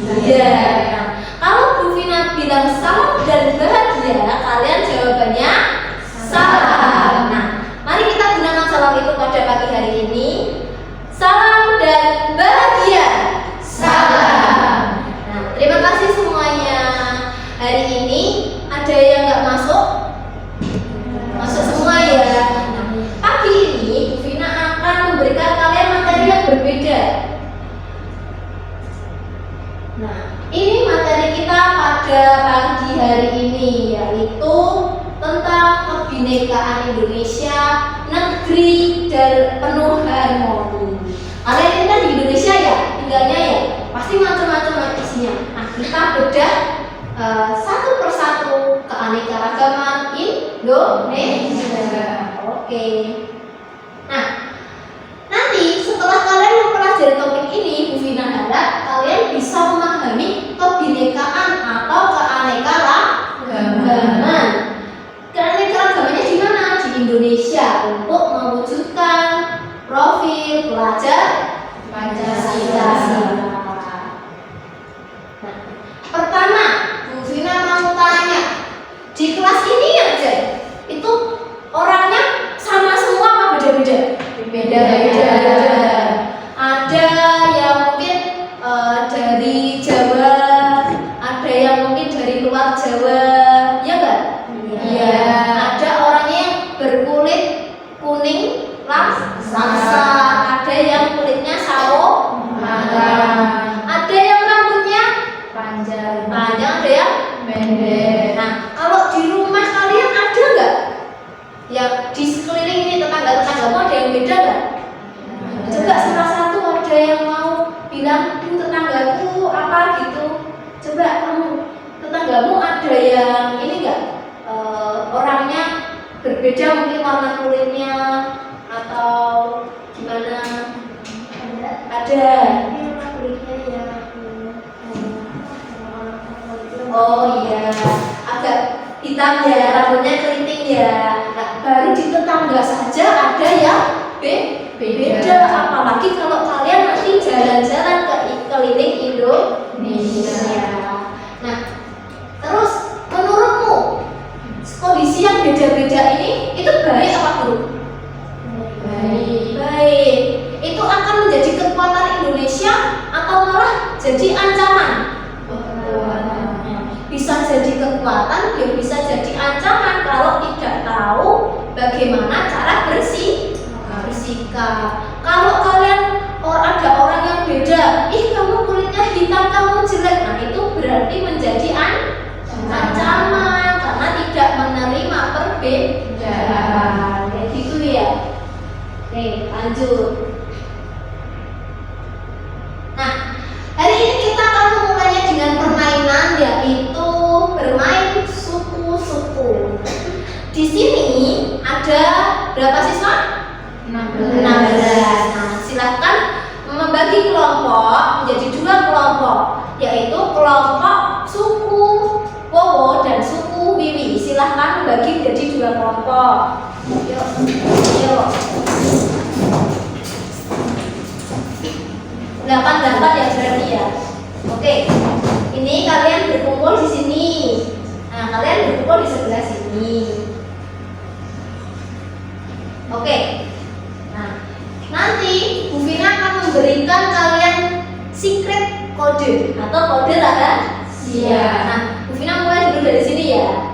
Iya. Nah, kalau Bu Vina bilang salam dan bahagia, kalian jawabannya salam. Nah, mari kita gunakan salam itu pada pagi hari ini. Salam dan bahagia. Salam. Nah, terima kasih semuanya. Hari ini ada yang nggak masuk? Masuk semua ya. Nah, pagi ini Bu Vina akan memberikan kalian materi yang berbeda. Nah, ini materi kita pada pagi hari ini, yaitu tentang kebinekaan Indonesia, negeri dan penuh harmoni. Kalian ini kan di Indonesia ya, tinggalnya ya, pasti macam-macam isinya. Nah, kita bedah satu persatu keanekaragaman Indonesia. Oke. Nah, nanti setelah kalian mempelajari topik ini, Bu Vina harap kalian bisa memahami kebinekaan atau keanekaragaman. Keanekaragamannya di mana? Di Indonesia untuk mewujudkan profil pelajar Pancasila. Nah, pertama, Bu Vina mau tanya, di kelas ini aja itu orangnya sama semua apa beda-beda? Beda-beda. Ada yang mungkin dari Jawa, ada yang mungkin dari luar Jawa, ya enggak? Iya. Ada orangnya yang berkulit kuning langsa, ada yang kulitnya sawo matang, ada yang rambutnya panjang, ada yang pendek. Nah, kalau di rumah kalian ada nggak yang di sekeliling ini tetangga-tetanggamu ada yang beda nggak? Coba salah satu ada yang mau bilang tetanggaku apa gitu. Coba kamu, tetanggamu ada yang ini nggak? Orangnya berbeda mungkin warna kulitnya atau gimana? Ada. Ini warna kulitnya ya. Oh iya, agak hitam ya, rambutnya keriting ya. Nah, baru di tetangga saja ada yang beda. Apalagi kalau kalian nanti jalan-jalan ke keliling Indonesia. Nah, terus menurutmu kondisi yang beda-beda ini itu baik apa buruk? Baik. Itu akan menjadi kekuatan Indonesia atau malah jadi ancaman? Bisa jadi kekuatan, ya bisa jadi ancaman kalau tidak tahu bagaimana cara bersikap. Kalau kalian ada orang yang beda, kamu kulitnya hitam, kamu jelek, nah itu berarti menjadi ancaman karena tidak menerima perbedaan. Kayak gitu ya. Oke, lanjut. Nah, hari ini kita akan memulainya dengan permainan, yaitu bermain suku-suku. Di sini ada berapa siswa? 16. Nah, silakan membagi kelompok menjadi 2 kelompok, yaitu kelompok suku Powo dan suku Wiwi. Silahkan membagi menjadi 2 kelompok. Yuk. 88 ya berarti ya. Oke. Ini kalian berkumpul di sini. Nah, kalian berkumpul di sebelah sini. Oke. Nah, nanti Bu Vina akan memberikan kalian secret kode atau kode rahasia. Nah, Bu Vina mulai dulu dari sini ya.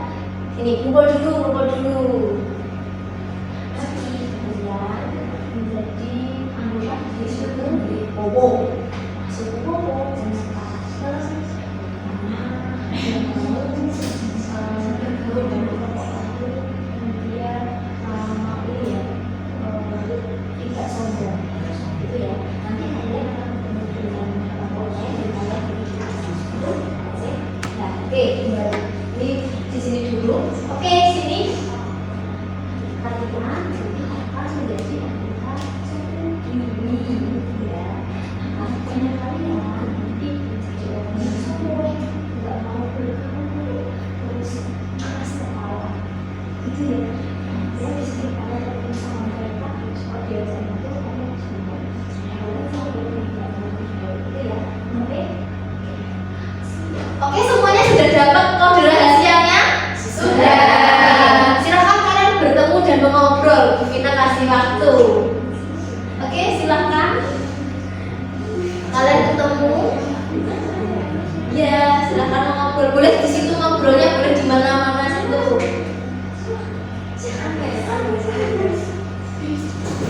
Ini kumpul dulu. Menjadi anggota di suku Powo. Suku Powo tidak sombong gitu ya. Nanti kalian akan bertemu dengan kelompoknya dan kalian oke, ini di sini dulu. Oke, sini. Oke, semuanya sudah dapat kode rahasianya? Sudah. Silakan kalian bertemu dan mengobrol. Kita kasih waktu. Oke, silakan. Kalian ketemu. Ya, silakan mengobrol. Boleh di situ ngobrolnya, boleh di mana-mana situ.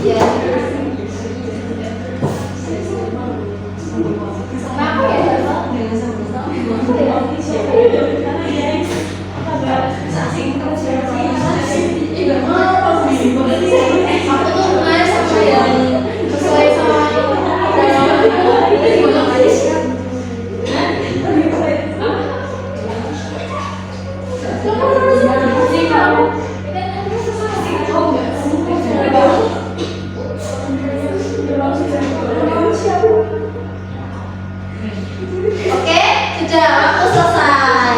Ya. Kenapa ya? Aku tuh kemarin sama yang sesuai sama Oke, sudah waktu selesai.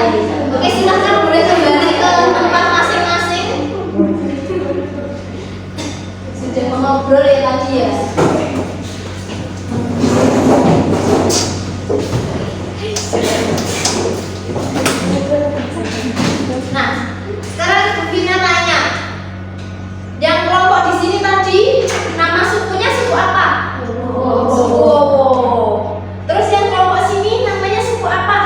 Oke, silahkan boleh kembali ke tempat masing-masing. Sudah mengobrol ya tadi ya. Nah, sekarang Bu Vina tanya. Yang kelompok di sini tadi nama sukunya suku apa? Suku. Terus yang kelompok sini namanya suku apa?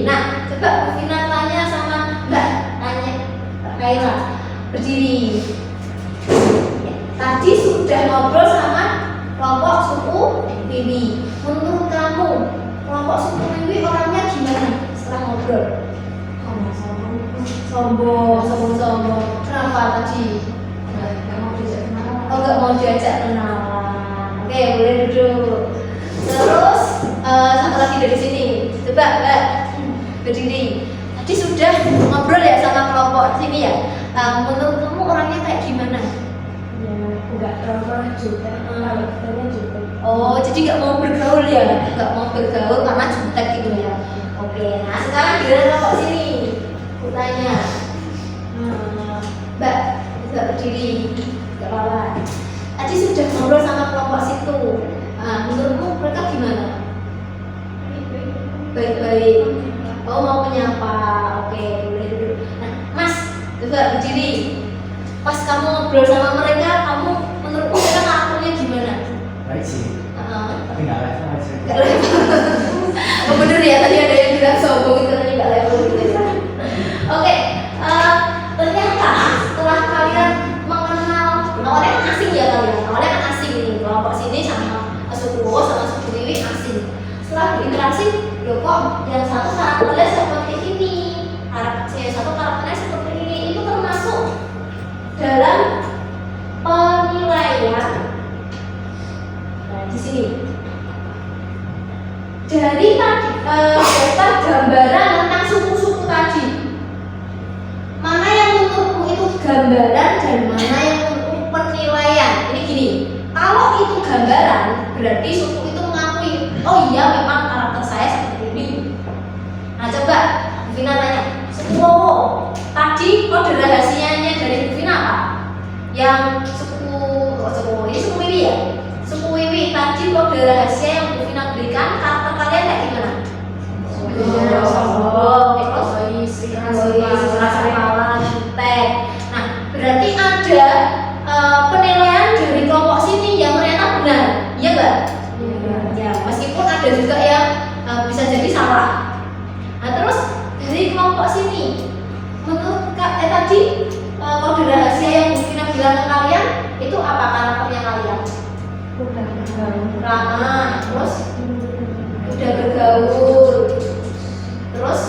Nah, coba Bu Vina tanya sama Mbak, tanya Mbak Kaira. Berdiri. Tadi sudah ngobrol sama kelompok suku Wiwi. Menurut kamu, kelompok suku Wiwi orangnya gimana setelah ngobrol? Sombong. Kenapa tadi? Nggak mau diajak kenalan. Oke, boleh duduk. Terus satu lagi dari sini. Coba Mbak, berdiri. Tadi sudah ngobrol ya sama kelompok sini ya. Menurut kamu orangnya kayak gimana? Ya, enggak ramah juga, karakternya juga. Oh, jadi nggak mau bergaul ya? Nggak mau bergaul karena jutek gitu ya? Oke, nah sekarang giliran kelompok sini. Aku tanya, Mbak, berdiri, nggak lawan. Tadi sudah ngobrol sama kelompok situ. Menurutmu mereka gimana? Baik-baik. Oh, mau menyapa. Oke, boleh duduk. Nah, Mas, coba berdiri. Pas kamu ngobrol sama mereka, kamu menurutmu mereka karakternya gimana? Baik sih, tapi nggak level aja. Nggak level. Oh, bener ya, tadi ada yang bilang sombong itu tadi nggak level gitu ya. Oke, ternyata setelah kalian mengenal awalnya kan asing ya kalian, awalnya kan asing ini kelompok sini sama suku Wo sama suku Wiwi asing. Setelah berinteraksi, loh kok yang satu karakternya seperti ini, yang satu karakternya seperti ini, itu termasuk dalam penilaian. Nah, di sini dari tadi daftar gambaran tentang suku-suku tadi, mana yang menurutmu itu gambaran dan mana yang menurutmu penilaian? Ini gini, kalau itu gambaran berarti suku itu mengakui, oh iya memang karakter saya seperti ini. Nah coba Bu Vina tanya, suku Wo tadi kode rahasianya dari Bu Vina apa? Yang ini suku Wiwi ya? Suku Wiwi tadi kode rahasia yang Bu Vina berikan, karakter kalian kayak gimana? Sombong, egois, rasa malas, jutek. Nah, berarti ada penilaian dari kelompok sini yang ternyata benar, iya nggak? Ya, meskipun ada juga yang bisa jadi salah. Nah, terus dari kelompok sini, menurut tadi kode rahasia yang Bu Vina bilang ke kalian itu apa karakternya kalian? Ramah, terus udah bergaul, terus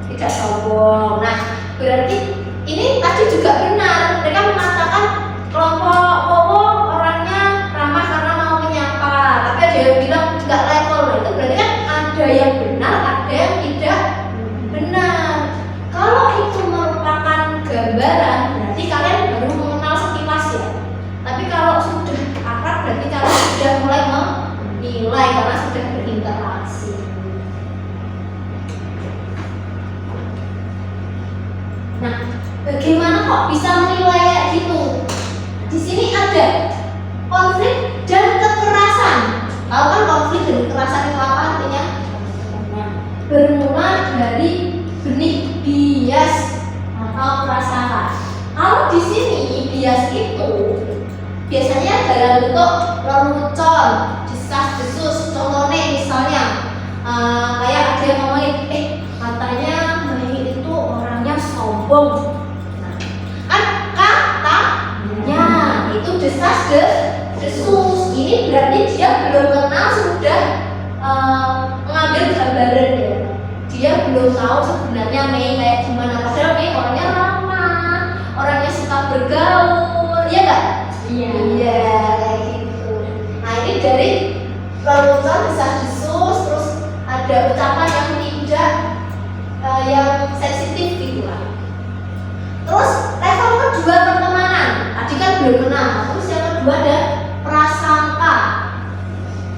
tidak sombong. Nah, berarti ini tadi juga benar. Mereka mengatakan kelompok Wowo orangnya ramah karena mau menyapa, tapi ada yang bilang nggak level. Nah, itu berarti kan ada yang benar, ada yang tidak benar. Kalau itu merupakan gambaran, berarti kalian baru mengenal sekilas ya. Tapi kalau sudah akrab, berarti kalian sudah mulai menilai karena sudah berinteraksi. Nah, bagaimana kok bisa menilai kayak gitu? Di sini ada konflik dan kekerasan. Tahu kan konflik dan kekerasan itu apa artinya? Nah, dalam bentuk lelucon, desas-desus. Contohnya misalnya kayak ada yang ngomongin, katanya Mei itu orangnya sombong. Nah, kan katanya itu desas-desus. Ini berarti dia belum kenal sudah mengambil gambaran ya. Dia belum tahu sebenarnya Mei kayak gimana. Padahal Mei orangnya ramah, orangnya suka bergaul, ya nggak? Iya, kayak gitu. Nah ini dari lelucon, desas-desus, terus ada ucapan yang tidak yang sensitif gitu lah. Terus level kedua pertemanan, tadi kan belum kenal. Terus yang kedua ada prasangka.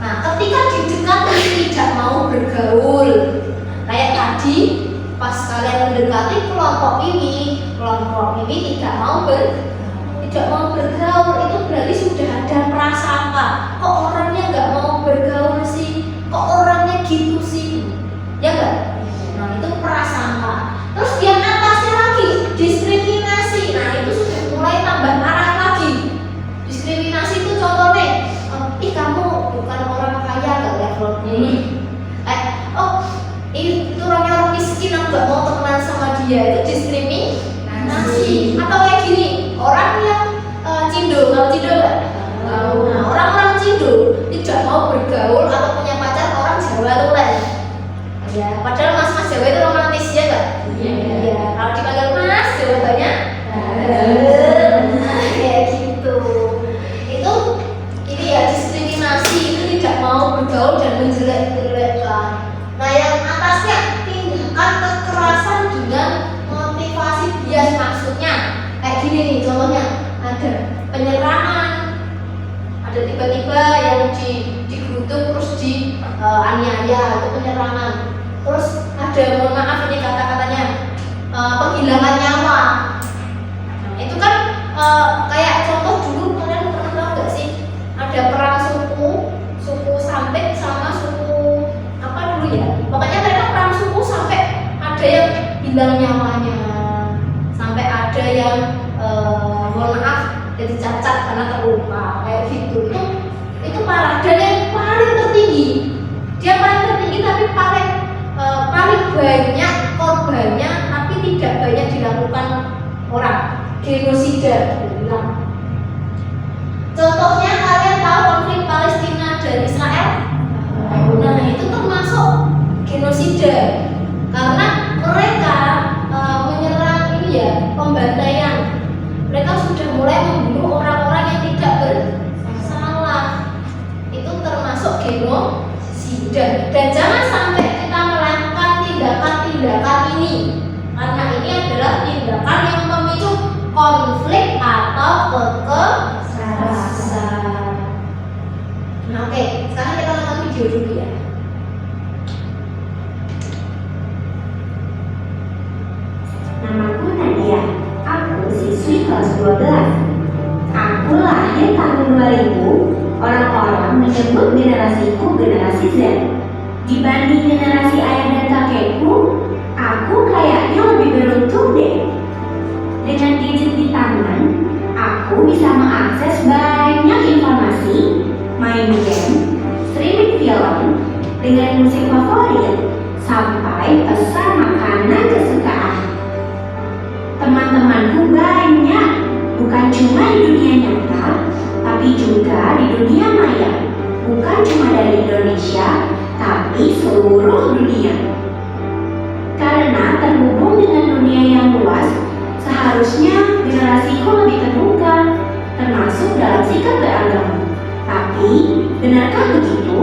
Nah ketika didekati tidak mau bergaul, kayak tadi pas kalian mendekati kelompok ini tidak mau bergaul, itu berarti sudah ada prasangka. Kok orangnya nggak mau bergaul sih? Kok orangnya gitu sih? Ya nggak? Nah itu prasangka. Terus yang atasnya lagi diskriminasi. Nah itu sudah mulai tambah marah lagi. Diskriminasi itu contohnya, kamu bukan orang kaya nggak levelnya. Itu orangnya orang miskin, aku nggak mau temenan sama dia. Itu diskriminasi. Atau kayak gini, orang yang cindo, kalau cindo nggak? Nah, orang-orang cindo tidak mau bergaul atau punya pacar orang Jawa tulen. Ya, padahal mas-mas Jawa itu romantis ya nggak? Iya. Kalau dipanggil mas, jawabannya kayak gitu. Itu ini ya diskriminasi, itu tidak mau bergaul dan menjelek-jelekkan. Nah, yang atasnya tindakan kekerasan dengan motivasi bias, maksudnya kayak gini nih contohnya, ada penyerangan, ada tiba-tiba yang digerutuk terus aniaya, itu penyerangan. Terus ada, mohon maaf ini kata-katanya, penghilangan nyawa. Nah, itu kan kayak contoh dulu kalian pernah tahu nggak sih, ada perang suku Sampit sama suku apa dulu ya, pokoknya mereka perang suku sampai ada yang hilang nyawanya, sampai ada yang mohon maaf jadi cacat karena terluka kayak gitu. Itu parah. Dan yang paling tertinggi, dia paling tertinggi tapi paling banyak korbannya tapi tidak banyak dilakukan orang, genosida bilang. Contohnya kalian tahu konflik Palestina dan Israel? Nah itu termasuk genosida karena mereka menyerang ini ya, pembantaian. Mereka sudah mulai membunuh orang-orang yang tidak bersalah. Itu termasuk genosida. Dan jangan sampai kita melakukan tindakan-tindakan ini, karena ini adalah tindakan yang memicu konflik atau kekerasan. Nah oke, sekarang kita nonton video dulu ya. Namaku Nadia, aku siswi kelas 12. Aku lahir tahun 2000, orang-orang menyebut generasiku generasi Z. Dibanding generasi ayah dan kakekku, aku kayaknya lebih beruntung deh. Dengan gadget di tangan, aku bisa mengakses banyak informasi, main game, streaming film, dengan musik favorit, sampai pesan makanan kesukaan. Teman-temanku banyak, bukan cuma di dunia nyata, tapi juga di dunia maya. Bukan cuma dari Indonesia, tapi seluruh dunia. Karena terhubung dengan dunia yang luas, seharusnya generasiku lebih terbuka, termasuk dalam sikap beragama. Tapi, benarkah begitu?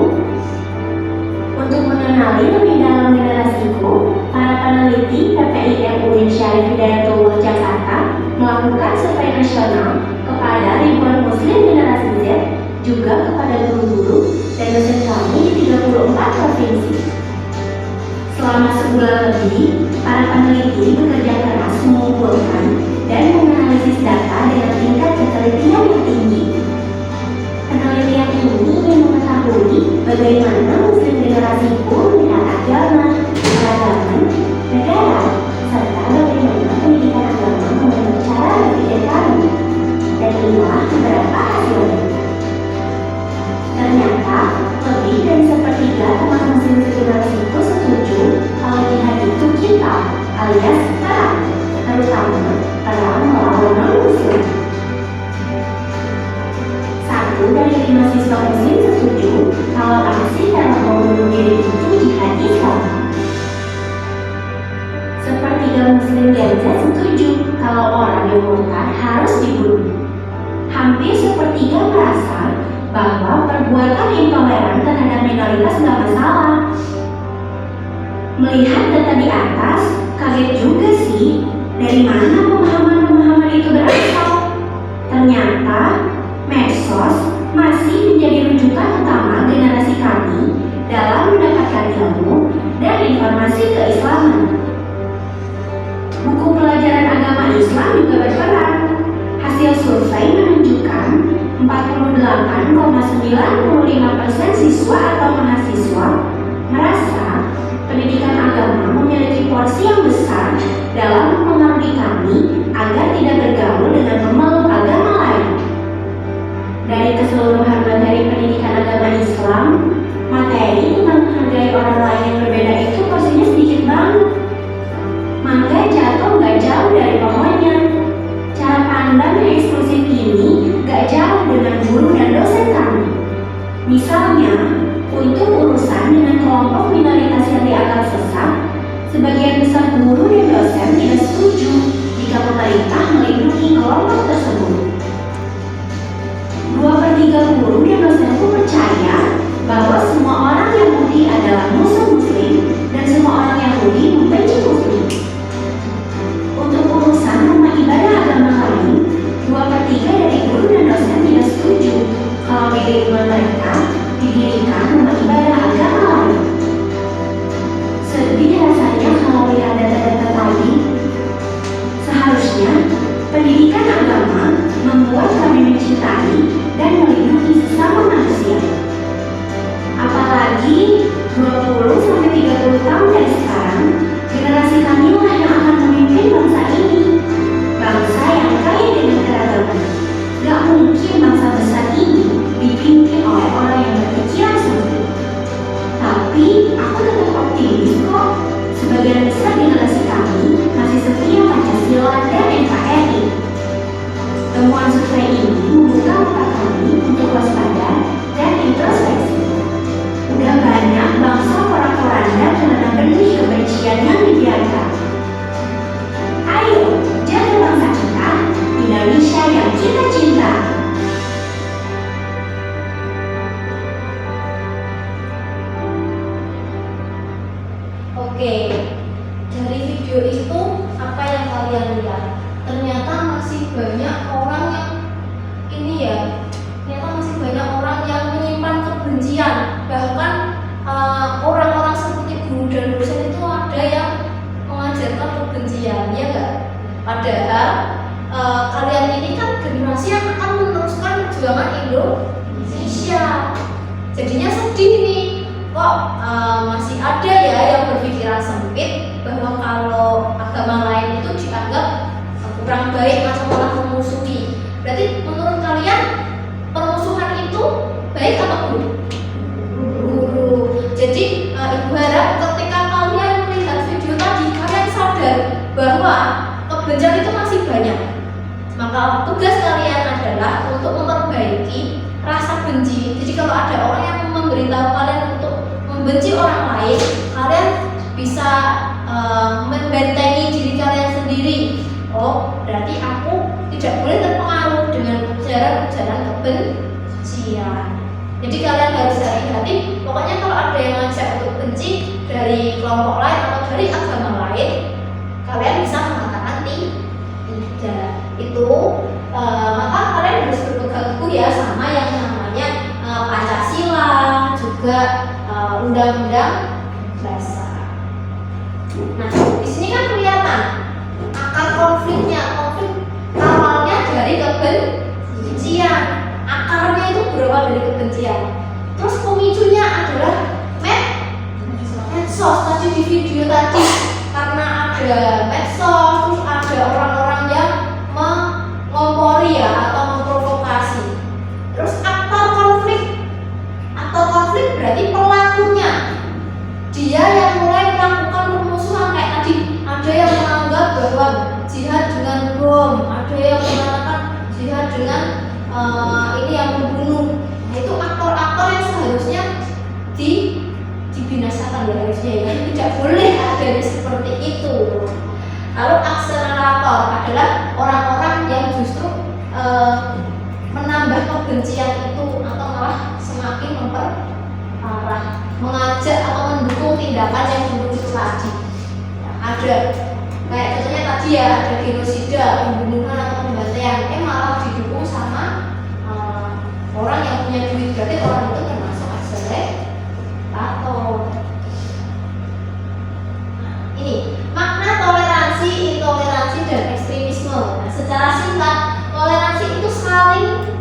Untuk mengenali lebih dalam generasiku, para peneliti PPIM UIN Syarif Hidayatullah Jakarta melakukan survei nasional kepada ribuan muslim generasi Z, juga kepada guru-guru dan dosen kami di 34 provinsi. Selama sebulan lebih, para peneliti bekerja keras mengumpulkan dan menganalisis data dengan tingkat ketelitian yang tinggi. Penelitian ini ingin mengetahui bagaimana muslim generasiku melihat agama, peradaban, negara, serta bagaimana pendidikan agama membentuk cara berpikir kami. Dan inilah beberapa hasilnya. Muslim Gen Z setuju kalau orang yang murtad harus dibunuh. Hampir sepertiga merasa bahwa perbuatan intoleran terhadap minoritas tidak masalah. Melihat data di atas, kaget juga sih dari mana pemahaman-pemahaman itu berasal. Ternyata medsos masih menjadi rujukan utama generasi kami dalam mendapatkan ilmu dan informasi keislaman. Buku pelajaran agama Islam juga berperan. Hasil survei menunjukkan 48,95% siswa atau mahasiswa merasa pendidikan agama memiliki porsi yang besar dalam mempengaruhi kami agar tidak bergaul dengan pemeluk agama lain. Dari keseluruhan materi pendidikan agama Islam, materi tentang menghargai orang lain yang berbeda itu porsinya sedikit banget. Mangga jatuh gak jauh dari pohonnya. Cara pandang yang eksklusif ini gak jauh dengan guru dan dosen kami. Misalnya, untuk urusan dengan kelompok minoritas yang dianggap sesat, sebagian besar guru dan dosen tidak setuju jika pemerintah melindungi kelompok tersebut. 2/3 guru dan dosen pun percaya bahwa semua orang Yahudi adalah musuh Muslim dan semua orang Yahudi membenci Muslim. Untuk urusan rumah ibadah agama lain, 2/3 dari guru dan dosen tidak setuju kalau di lingkungan mereka didirikan rumah ibadah agama lain. Sedih rasanya kalau lihat data-data tadi. Seharusnya pendidikan agama membuat kami mencintai dan melindungi sesama manusia. Apalagi 20-30 tahun dari sekarang, generasi kamilah yang akan memimpin bangsa ini. Bangsa yang kaya dengan keragaman. Gak mungkin bangsa besar ini dipimpin oleh orang yang berpikiran sempit. Tapi aku tetap optimis kok. Sebagian besar generasi kami masih setia Pancasila dan NKRI. Temuan survei ini membuka mata kami untuk waspada dan introspeksi. Udah banyak bangsa porak-poranda karena benih kebencian yang dibiarkan. Ayo, jaga bangsa kita, Indonesia yang kita cinta. Oke, dari video itu apa yang kalian lihat? Ternyata masih banyak orang yang ternyata masih banyak orang yang menyimpan kebencian. Bahkan orang-orang seperti guru dan dosen itu ada yang mengajarkan kebencian, ya enggak? Padahal kalian ini kan generasi yang akan meneruskan perjuangan Indonesia. Jadinya sedih nih, kok masih ada ya yang berpikiran sempit bahwa kalau agama lain itu dianggap kurang baik atau malah memusuhi. Berarti menurut kalian permusuhan itu baik atau buruk? Jadi ibu harap ketika kalian melihat video tadi, kalian sadar bahwa kebencian itu masih banyak. Maka tugas kalian adalah untuk memperbaiki rasa benci. Jadi kalau ada orang yang memberitahu kalian untuk membenci orang lain, kalian bisa membentengi diri kalian sendiri. Oh, berarti aku tidak boleh terpengaruh dengan ujaran-ujaran kebencian. Jadi kalian harus hati-hati. Pokoknya kalau ada yang ngajak untuk benci dari kelompok lain atau dari agama lain, kalian bisa mengatakan tidak. Itu maka kalian harus berpegang teguh ya sama yang namanya Pancasila, juga Undang-Undang Dasar. Nah, di sini kan kelihatan akar konfliknya. Konflik awalnya dari kebencian. Akarnya itu berawal dari kebencian. Terus pemicunya adalah medsos tadi di video tadi. Karena ada medsos, terus ada orang-orang yang mengompori ya atau memprovokasi. Terus akar konflik berarti pelakunya. Dia yang mulai melakukan permusuhan kayak tadi. Ada yang menganggap bahwa jihad dengan bom, ada yang mengatakan jihad dengan ini yang membunuh. Nah, itu aktor-aktor yang seharusnya dibinasakan ya harusnya ya. Tidak boleh ada seperti itu. Lalu akselerator adalah orang-orang yang justru menambah kebencian itu atau malah semakin memperparah, mengajak atau mendukung tindakan yang buruk itu tadi. Ya, ada kayak contohnya tadi ya, ada genosida, pembunuhan atau pembantaian, malah didukung sama orang yang punya duit. Berarti orang itu termasuk akselerator. Ini makna toleransi, intoleransi, dan ekstremisme. Nah, secara singkat, toleransi itu saling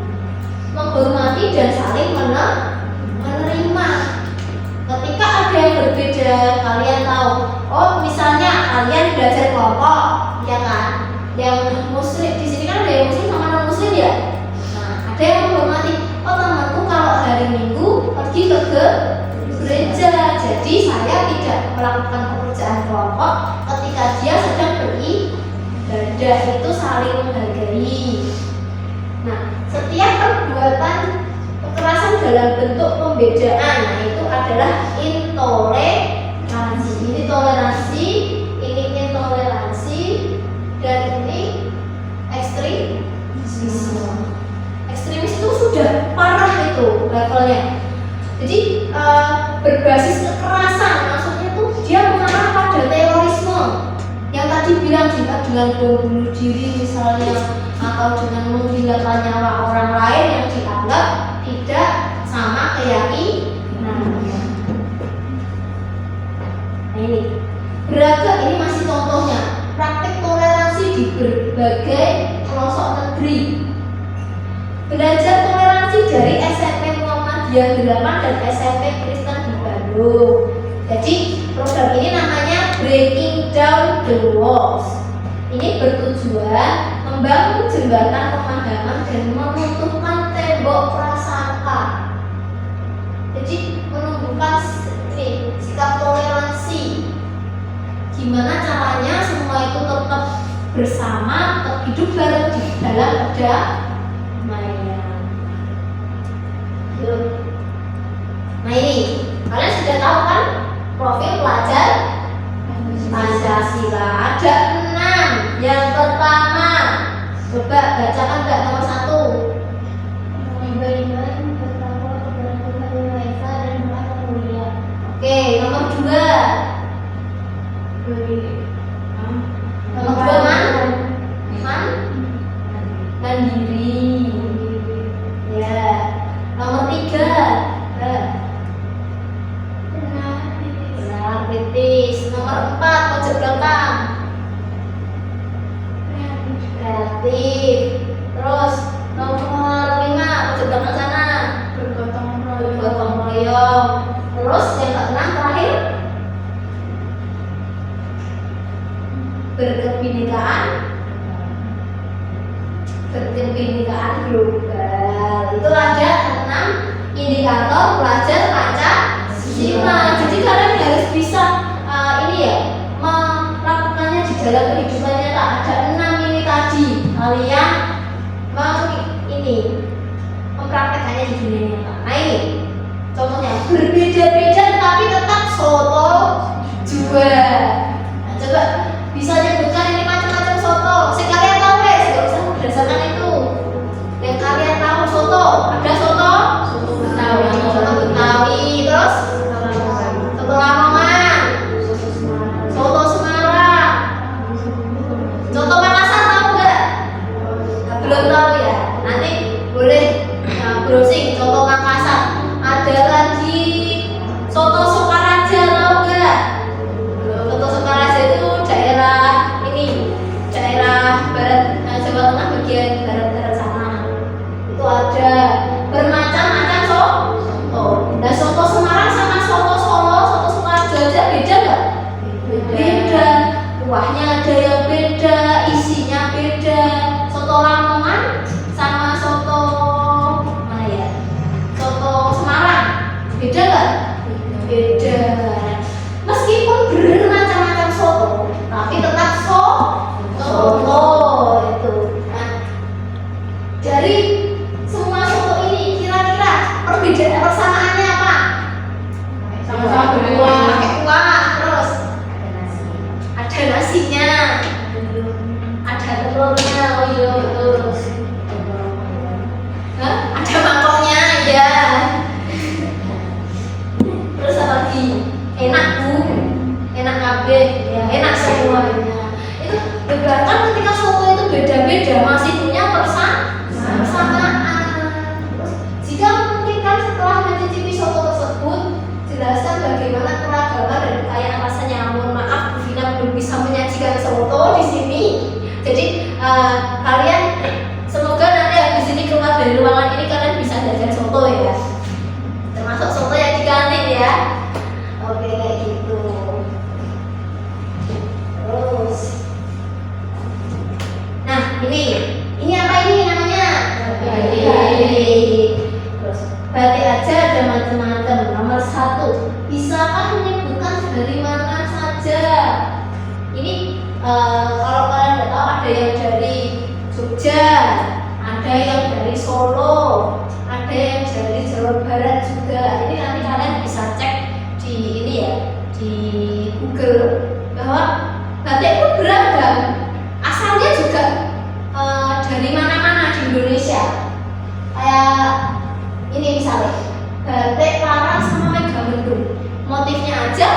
menghormati dan saling menerima. Ketika ada yang berbeda, kalian tahu, oh misalnya kalian belajar kelompok, ya kan? Yang muslim di sini kan ada yang muslim sama non muslim ya. Nah, ada yang menghormati. Oh temanku kalau hari Minggu pergi ke gereja, jadi saya tidak melakukan pekerjaan kelompok ketika dia sedang beribadah. Itu saling menghargai. Nah, setiap perbuatan kekerasan dalam bentuk pembedaan, nah itu adalah intoleransi. Ini toleransi, ini intoleransi, dan ini ekstremisme. Ekstremis itu sudah parah itu levelnya. Jadi berbasis kekerasan, maksudnya tuh dia mengarah pada terorisme. Yang tadi bilang jika dengan bom bunuh diri misalnya, atau dengan menghilangkan nyawa orang lain yang dianggap tidak sama keyakinannya. Nah ini beragam, ini masih contohnya praktik toleransi di berbagai pelosok negeri. Belajar toleransi dari SMP Muhammadiyah 8 dan SMP Kristen di Bandung. Jadi program ini namanya Breaking Down the Walls. Ini bertujuan membangun jembatan pemahaman dan menunjukkan tembok prasangka. Jadi menumbuhkan sikap toleransi. Gimana caranya semua itu tetap bersama, tetap hidup bareng di dalam perdamaian. Nah ini kalian sudah tahu kan profil pelajar Pancasila ada 6. Yang pertama, coba bacakan Mbak nomor 1. Beriman, bertakwa kepada Tuhan Yang Maha Esa dan Maha Mulia. Oke, nomor 2. Nomor 2 mandiri. Ya. Nomor 3. Benar kritis. Nomor 4 pojok belakang. Kreatif. Terus nomor 5 pojok belakang sana. Bergotong royong. Terus yang ke-6 terakhir berkebinekaan global. Itu ada 6 indikator pelajar Pancasila. Jadi kalian harus bisa ini ya, melakukannya di dalam kehidupan nyata. Ada 6 ini tadi. Kalian mau ini mempraktekannya di dunia nyata. Nah ini contohnya berbeda-beda tapi tetap soto juga. Nah, coba bisa nyebutkan ini macam-macam soto. Kalian tahu guys, nggak usah berdasarkan itu. Yang kalian tahu soto, ada soto Betawi, terus soto Lamongan, soto Semarang, soto Makassar tahu nggak? Belum tahu ya. Nanti boleh browsing soto Makassar. Ada lagi soto Sukaraja, tahu nggak? Soto Sukaraja itu daerah barat, Jawa Tengah bagian barat sana. Itu ada bermacam-macam soto. Nah soto Semarang sama soto Solo, soto Sukaraja aja beda nggak? Beda. Kuahnya ada yang beda, isinya beda. Soto Lamongan sama soto mana ya? Soto Semarang beda nggak? Beda. Meskipun bermacam-macam soto, tapi tetap soto itu. Nah, dari semua soto ini kira-kira perbedaan persamaannya apa? Sama-sama pakai kuah, terus ada nasinya. telurnya, oh iya betul. Hah? Ada mangkoknya, ya. Terus apa lagi? Enak bu, enak kabeh, ya enak semuanya. Itu bahkan ketika soto itu beda-beda, masih punya persamaan. Terus, jika memungkinkan setelah mencicipi soto tersebut, jelaskan bagaimana keragaman dan kekayaan rasanya. Mohon maaf, Bu Vina belum bisa menyajikan soto di sini. Jadi kalian semoga nanti habis ini keluar dari ruangan ini kalian bisa jajan soto ya. Termasuk soto yang di kantin ya. Oke kayak gitu. Terus, nah ini apa ini namanya? Batik. Terus batik aja ada macam-macam. Nomor 1, bisakah menyebutkan dari mana saja? Ini kalau kalian udah tahu ada yang dari Jogja, ada yang dari Solo, ada yang dari Jawa Barat juga. Ini nanti kalian bisa cek di ini ya, di Google bahwa batik itu beragam. Asalnya juga dari mana-mana di Indonesia. Kayak ini misalnya batik Parang sama Megamendung, motifnya aja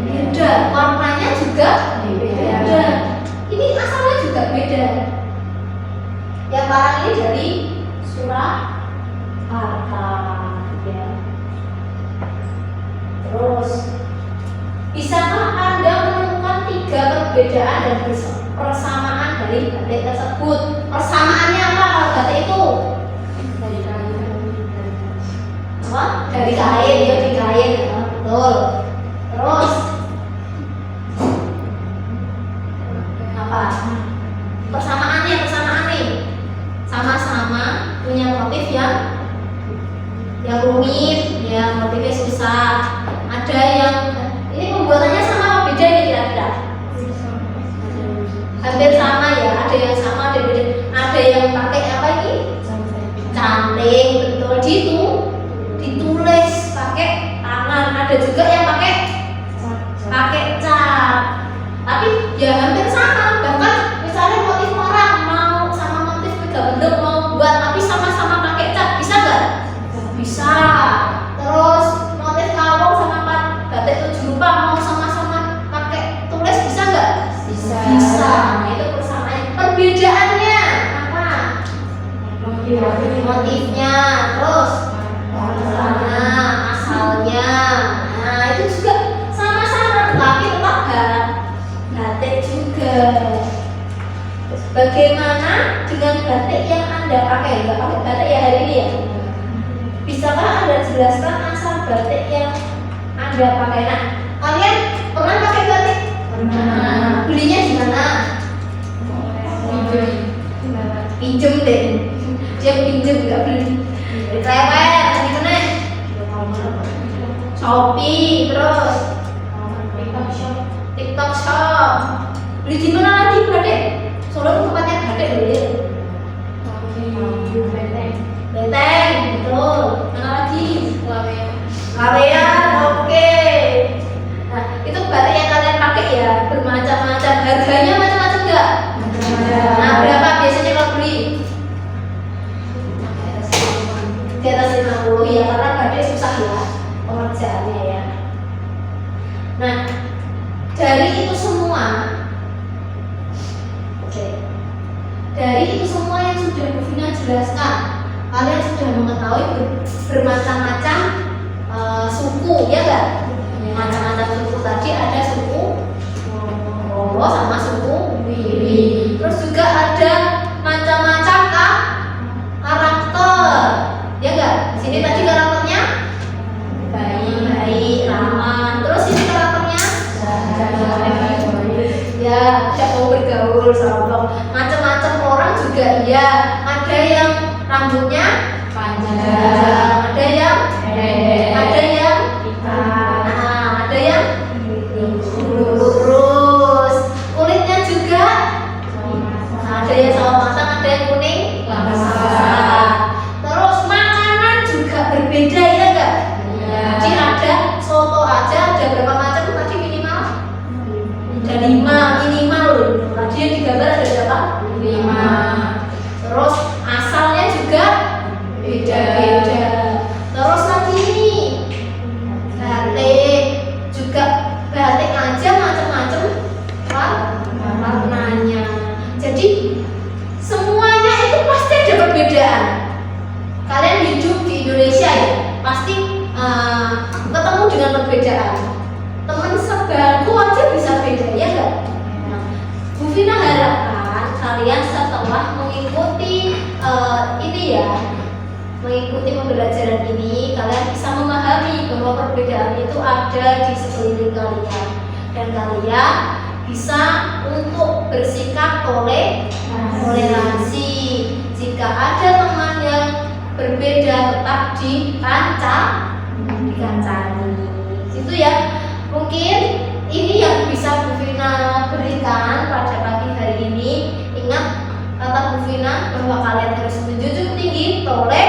beda, warnanya juga beda. Ini asalnya juga beda. Yang Parang ini dari Surakarta ya. Terus, bisakah Anda menemukan 3 perbedaan dan persamaan dari batik tersebut? Persamaannya apa kalau batik itu? Apa? Dari kain, ya di kain, ya, betul. Terus apa? Persamaannya sama-sama punya motif yang rumit, ya motifnya susah. Ada yang ini pembuatannya sama apa beda ini kira-kira? Hampir sama ya, ada yang sama, ada beda. Ada yang pakai apa ini? Canting, betul. Ditulis pakai tangan. Ada juga yang pakai cat. Tapi ya hampir sama. Bahkan misalnya motif parang mau sama motif Megamendung mau buat tapi sama-sama pakai cat, bisa nggak? Bisa. Terus motif kawong sama batik 7 rupa mau sama-sama pakai tulis, bisa nggak? Bisa. Nah, itu persamaan. Perbedaannya apa? Motifnya. Terus asalnya. Nah, itu juga sama-sama tapi tetap batik juga. Bagaimana dengan batik yang Anda pakai? Nggak pakai batik ya hari ini ya? Bisakah Anda jelaskan asal batik yang Anda pakai? Nah, kalian pernah pakai batik? Pernah. Belinya di mana? Pinjem deh. Dia pinjem nggak beli. Lewat di mana? Shopee, terus TikTok Shop. Beli di mana lagi batik? Solo itu tempatnya batik loh ya. Benteng, betul. Mana lagi? Lawean, oke. Nah, itu batik yang kalian pakai ya, bermacam-macam. Harganya macam-macam enggak? Nah, berapa biasanya kalau beli? Di atas 50 ya, karena batik susah ya pengerjaannya ya. Nah, dari itu semua, dari itu semua yang sudah Bu Vina jelaskan, kalian sudah mengetahui bermacam-macam suku, ya kan? Macam-macam suku tadi ada suku Romo sama suku Wiwi. Terus juga ada macam-macam karakter, ya kan? Di sini tadi karakternya baik, ramah. Terus ini karakternya ya, tidak mau bergaul, sombong. Macam-macam orang juga ya. Ada yang rambutnya panjang, ada yang pendek, ada yang ada yang lurus. Kulitnya juga ada yang sawo matang, ada yang kuning basah. Terus makanan juga berbeda ya enggak? Jadi ada soto aja ada berapa macam tadi minimal? Ada 5 minimal loh. Tadi yang digambar ada berapa? 5. batik aja macam-macam warnanya. Jadi semuanya itu pasti ada perbedaan. Kalian hidup di Indonesia ya, pasti ketemu dengan perbedaan. Teman sebangku aja bisa beda ya enggak? Bu Vina harapkan kalian setelah mengikuti ini ya, mengikuti pembelajaran ini, kalian bisa memahami bahwa perbedaan itu ada di sekeliling kalian dan kalian bisa untuk bersikap toleransi. Jika ada teman yang berbeda tetap dikancani. Itu ya, mungkin ini yang bisa Bu Vina berikan pada pagi hari ini. Ingat kata Bu Vina bahwa kalian harus menjunjung tinggi toleransi